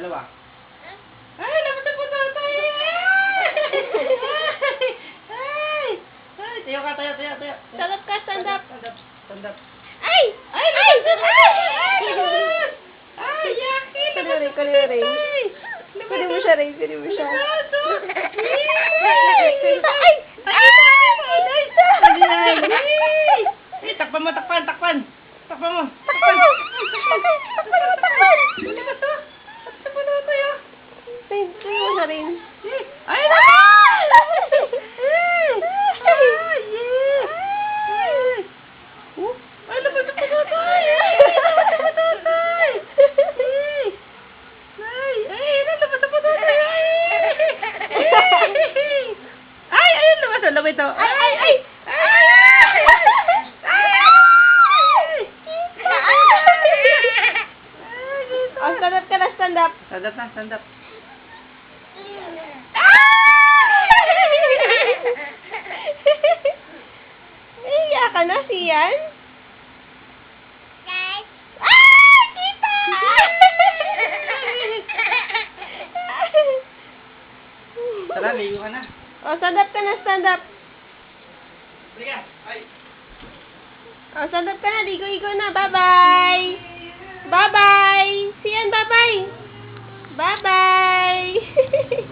Dalawa. Ay, lapit po tayo. Ay! Ay, tayo ka, tayo. Stand up ka, stand up. Stand up. Ay! Ay, lapit po tayo. Ay, yaki. Kunwari. Kunin mo siya, Ray. Kunin mo siya. Takpan mo. Takpan mo. Kunin mo siya, Ray. Ay, lumito. Ay! Oh, stand up ka na, stand up. Stand up. Naiiyak ka na, Sian? Kita! Tara, ligo ka na. Oh, stand up ka na, stand up. Halika. Ay. Oh, stand up ka na, ligo-igo na. Bye-bye! Bye-bye! Sian, bye-bye! Bye-bye!